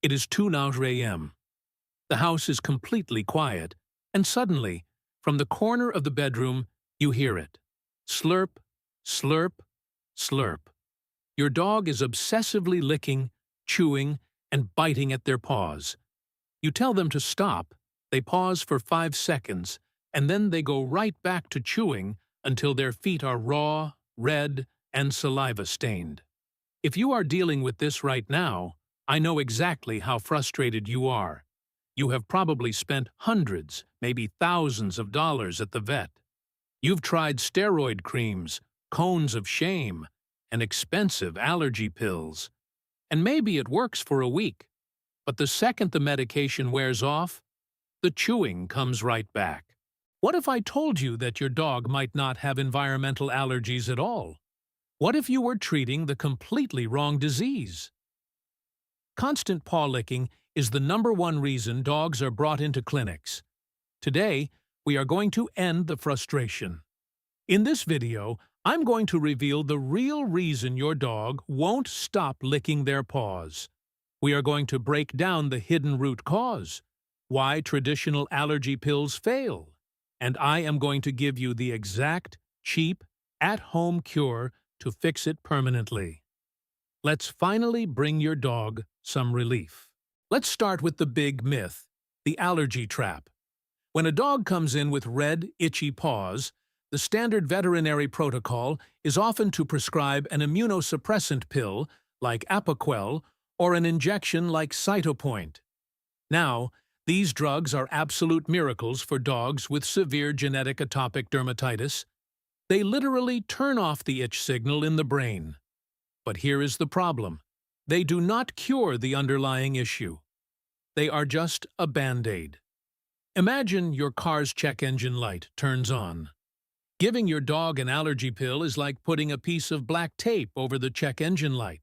It is 2 now a.m. The house is completely quiet, and suddenly, from the corner of the bedroom, you hear it. Slurp, slurp, slurp. Your dog is obsessively licking, chewing, and biting at their paws. You tell them to stop, they pause for 5 seconds, and then they go right back to chewing until their feet are raw, red, and saliva-stained. If you are dealing with this right now, I know exactly how frustrated you are. You have probably spent hundreds, maybe thousands of dollars at the vet. You've tried steroid creams, cones of shame, and expensive allergy pills. And maybe it works for a week, but the second the medication wears off, the chewing comes right back. What if I told you that your dog might not have environmental allergies at all? What if you were treating the completely wrong disease? Constant paw licking is the #1 reason dogs are brought into clinics. Today, we are going to end the frustration. In this video, I'm going to reveal the real reason your dog won't stop licking their paws. We are going to break down the hidden root cause, why traditional allergy pills fail, and I am going to give you the exact, cheap, at-home cure to fix it permanently. Let's finally bring your dog some relief. Let's start with the big myth, the allergy trap. When a dog comes in with red, itchy paws, the standard veterinary protocol is often to prescribe an immunosuppressant pill like Apoquel or an injection like Cytopoint. Now, these drugs are absolute miracles for dogs with severe genetic atopic dermatitis. They literally turn off the itch signal in the brain. But here is the problem. They do not cure the underlying issue. They are just a Band-Aid. Imagine your car's check engine light turns on. Giving your dog an allergy pill is like putting a piece of black tape over the check engine light.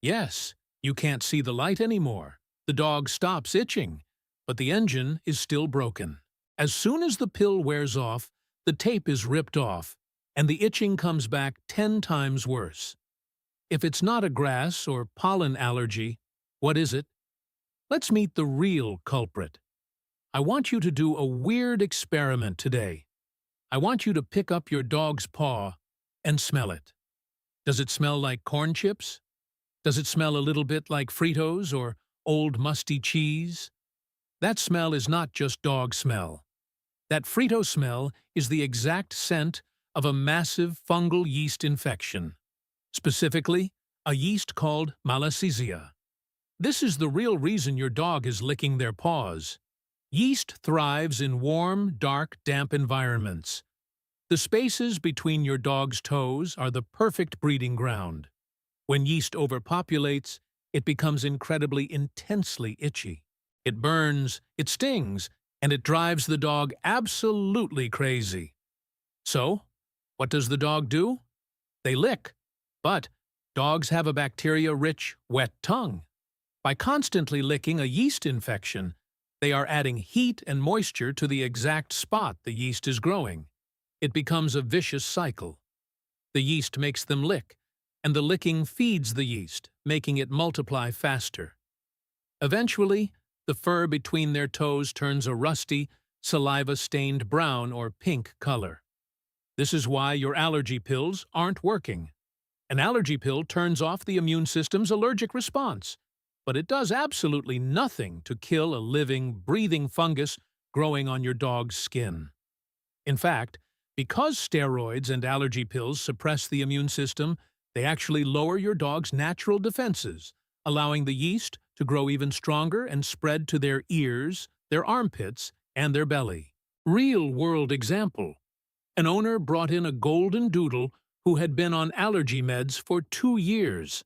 Yes, you can't see the light anymore. The dog stops itching, but the engine is still broken. As soon as the pill wears off, the tape is ripped off, and the itching comes back 10 times worse. If it's not a grass or pollen allergy, what is it? Let's meet the real culprit. I want you to do a weird experiment today. I want you to pick up your dog's paw and smell it. Does it smell like corn chips? Does it smell a little bit like Fritos or old musty cheese? That smell is not just dog smell. That Frito smell is the exact scent of a massive fungal yeast infection. Specifically, a yeast called Malassezia. This is the real reason your dog is licking their paws. Yeast thrives in warm, dark, damp environments. The spaces between your dog's toes are the perfect breeding ground. When yeast overpopulates, it becomes incredibly intensely itchy. It burns, it stings, and it drives the dog absolutely crazy. So, what does the dog do? They lick. But dogs have a bacteria-rich, wet tongue. By constantly licking a yeast infection, they are adding heat and moisture to the exact spot the yeast is growing. It becomes a vicious cycle. The yeast makes them lick, and the licking feeds the yeast, making it multiply faster. Eventually, the fur between their toes turns a rusty, saliva-stained brown or pink color. This is why your allergy pills aren't working. An allergy pill turns off the immune system's allergic response, but it does absolutely nothing to kill a living, breathing fungus growing on your dog's skin. In fact, because steroids and allergy pills suppress the immune system, they actually lower your dog's natural defenses, allowing the yeast to grow even stronger and spread to their ears, their armpits, and their belly. Real-world example. An owner brought in a golden doodle who had been on allergy meds for 2 years.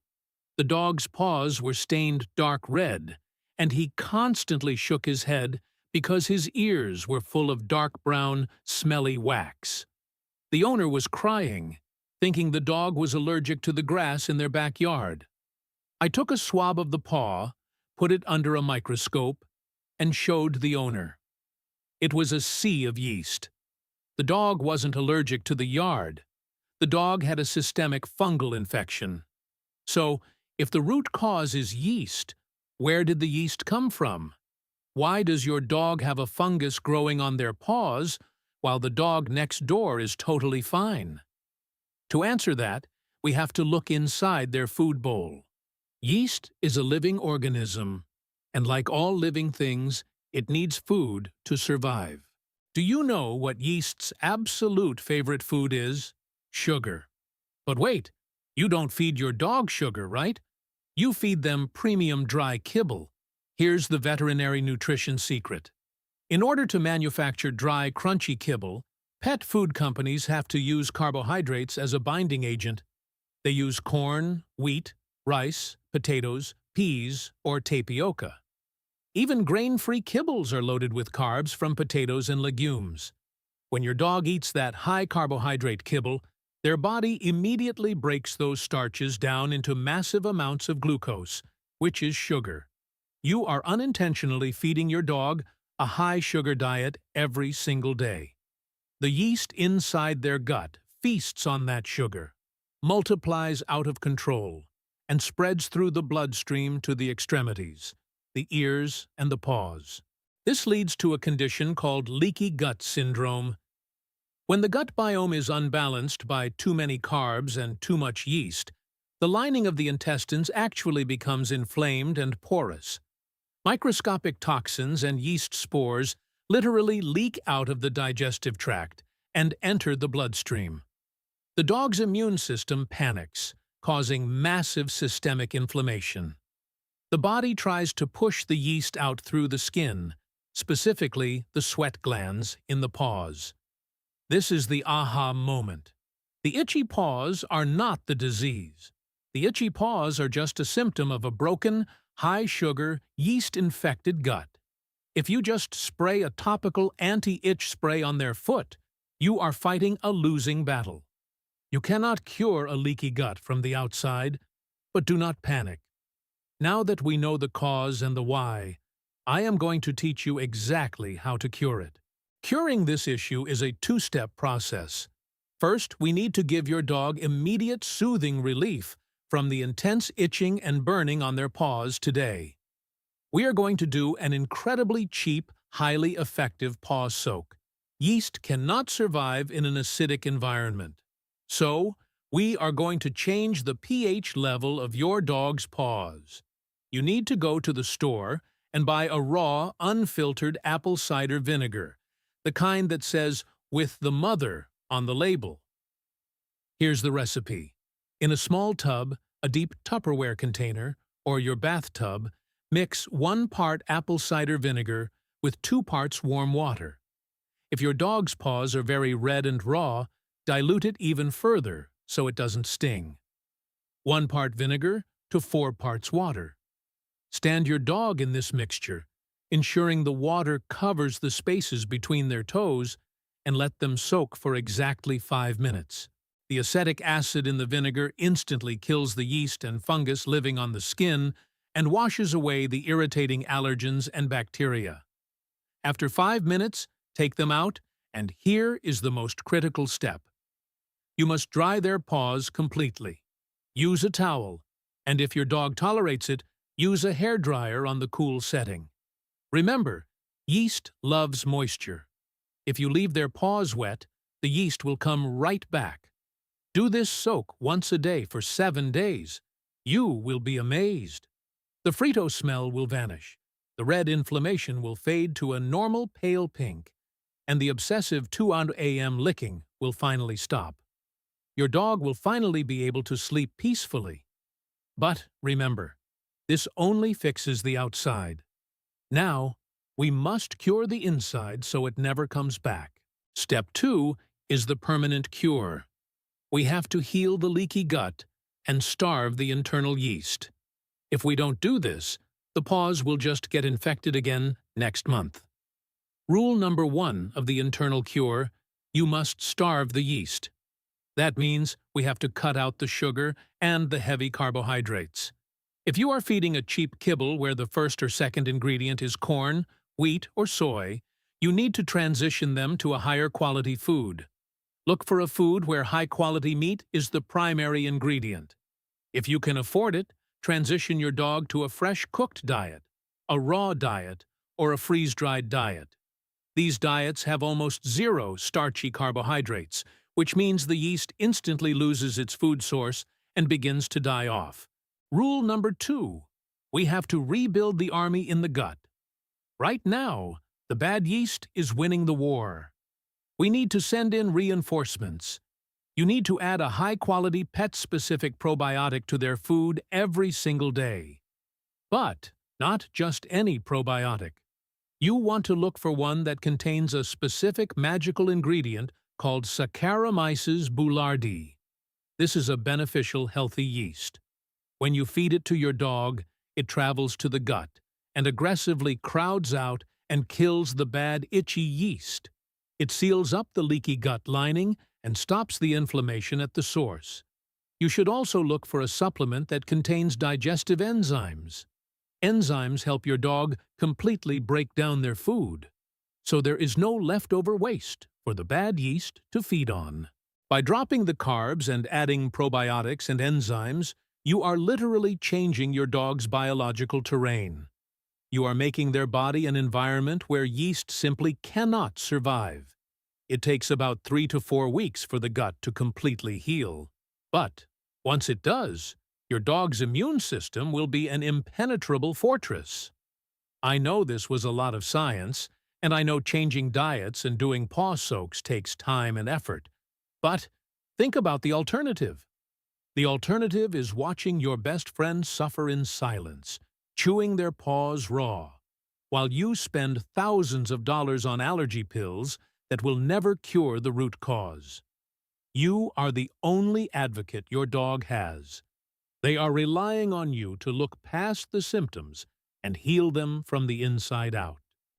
The dog's paws were stained dark red, and he constantly shook his head because his ears were full of dark brown, smelly wax. The owner was crying, thinking the dog was allergic to the grass in their backyard. I took a swab of the paw, put it under a microscope, and showed the owner. It was a sea of yeast. The dog wasn't allergic to the yard. The dog had a systemic fungal infection. So, if the root cause is yeast, Where did the yeast come from? Why does your dog have a fungus growing on their paws while the dog next door is totally fine? To answer that, we have to look inside their food bowl. Yeast is a living organism, and like all living things, it needs food to survive. Do you know what yeast's absolute favorite food is? Sugar. But wait, you don't feed your dog sugar, right? You feed them premium dry kibble. Here's the veterinary nutrition secret. In order to manufacture dry, crunchy kibble, pet food companies have to use carbohydrates as a binding agent. They use corn, wheat, rice, potatoes, peas, or tapioca. Even grain-free kibbles are loaded with carbs from potatoes and legumes. When your dog eats that high-carbohydrate kibble, their body immediately breaks those starches down into massive amounts of glucose, which is sugar. You are unintentionally feeding your dog a high-sugar diet every single day. The yeast inside their gut feasts on that sugar, multiplies out of control, and spreads through the bloodstream to the extremities, the ears and the paws. This leads to a condition called leaky gut syndrome. When the gut biome is unbalanced by too many carbs and too much yeast, the lining of the intestines actually becomes inflamed and porous. Microscopic toxins and yeast spores literally leak out of the digestive tract and enter the bloodstream. The dog's immune system panics, causing massive systemic inflammation. The body tries to push the yeast out through the skin, specifically the sweat glands in the paws. This is the aha moment. The itchy paws are not the disease. The itchy paws are just a symptom of a broken, high-sugar, yeast-infected gut. If you just spray a topical anti-itch spray on their foot, you are fighting a losing battle. You cannot cure a leaky gut from the outside, but do not panic. Now that we know the cause and the why, I am going to teach you exactly how to cure it. Curing this issue is a two-step process. First, we need to give your dog immediate soothing relief from the intense itching and burning on their paws today. We are going to do an incredibly cheap, highly effective paw soak. Yeast cannot survive in an acidic environment. So, we are going to change the pH level of your dog's paws. You need to go to the store and buy a raw, unfiltered apple cider vinegar, the kind that says, "with the mother" on the label. Here's the recipe. In a small tub, a deep Tupperware container, or your bathtub, mix 1 part apple cider vinegar with 2 parts warm water. If your dog's paws are very red and raw, dilute it even further so it doesn't sting. 1 part vinegar to 4 parts water. Stand your dog in this mixture, ensuring the water covers the spaces between their toes, and let them soak for exactly 5 minutes. The acetic acid in the vinegar instantly kills the yeast and fungus living on the skin and washes away the irritating allergens and bacteria. After 5 minutes, take them out, and here is the most critical step. You must dry their paws completely. Use a towel, and if your dog tolerates it, use a hairdryer on the cool setting. Remember, yeast loves moisture. If you leave their paws wet, the yeast will come right back. Do this soak once a day for 7 days. You will be amazed. The Frito smell will vanish, the red inflammation will fade to a normal pale pink, and the obsessive 2 a.m. licking will finally stop. Your dog will finally be able to sleep peacefully. But remember, this only fixes the outside. Now, we must cure the inside so it never comes back. Step 2 is the permanent cure. We have to heal the leaky gut and starve the internal yeast. If we don't do this, the paws will just get infected again next month. Rule number 1 of the internal cure: you must starve the yeast. That means we have to cut out the sugar and the heavy carbohydrates. If you are feeding a cheap kibble where the first or second ingredient is corn, wheat, or soy, you need to transition them to a higher quality food. Look for a food where high-quality meat is the primary ingredient. If you can afford it, transition your dog to a fresh cooked diet, a raw diet, or a freeze-dried diet. These diets have almost zero starchy carbohydrates, which means the yeast instantly loses its food source and begins to die off. Rule number 2. We have to rebuild the army in the gut. Right now, the bad yeast is winning the war. We need to send in reinforcements. You need to add a high-quality pet-specific probiotic to their food every single day. But not just any probiotic. You want to look for one that contains a specific magical ingredient called Saccharomyces boulardii. This is a beneficial, healthy yeast. When you feed it to your dog, it travels to the gut and aggressively crowds out and kills the bad, itchy yeast. It seals up the leaky gut lining and stops the inflammation at the source. You should also look for a supplement that contains digestive enzymes. Enzymes help your dog completely break down their food, so there is no leftover waste for the bad yeast to feed on. By dropping the carbs and adding probiotics and enzymes, you are literally changing your dog's biological terrain. You are making their body an environment where yeast simply cannot survive. It takes about 3 to 4 weeks for the gut to completely heal. But once it does, your dog's immune system will be an impenetrable fortress. I know this was a lot of science, and I know changing diets and doing paw soaks takes time and effort. But think about the alternative. The alternative is watching your best friend suffer in silence, chewing their paws raw, while you spend thousands of dollars on allergy pills that will never cure the root cause. You are the only advocate your dog has. They are relying on you to look past the symptoms and heal them from the inside out.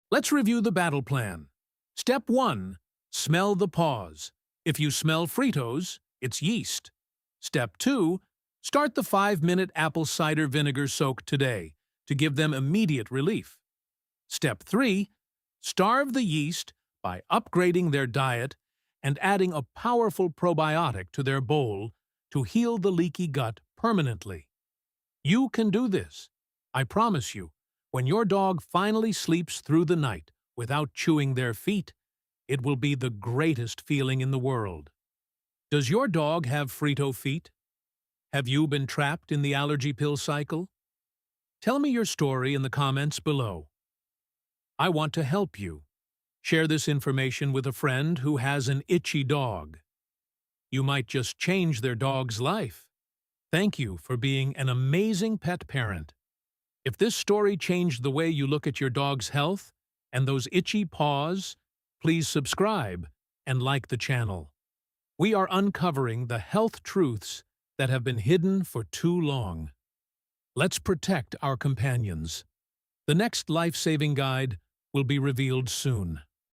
Let's review the battle plan. Step 1. Smell the paws. If you smell Fritos, it's yeast. Step 2. Start the 5-minute apple cider vinegar soak today to give them immediate relief. Step 3. Starve the yeast by upgrading their diet and adding a powerful probiotic to their bowl to heal the leaky gut permanently. You can do this. I promise you, when your dog finally sleeps through the night without chewing their feet, it will be the greatest feeling in the world. Does your dog have Frito feet? Have you been trapped in the allergy pill cycle? Tell me your story in the comments below. I want to help you. Share this information with a friend who has an itchy dog. You might just change their dog's life. Thank you for being an amazing pet parent. If this story changed the way you look at your dog's health and those itchy paws, please subscribe and like the channel. We are uncovering the health truths that have been hidden for too long. Let's protect our companions. The next life-saving guide will be revealed soon.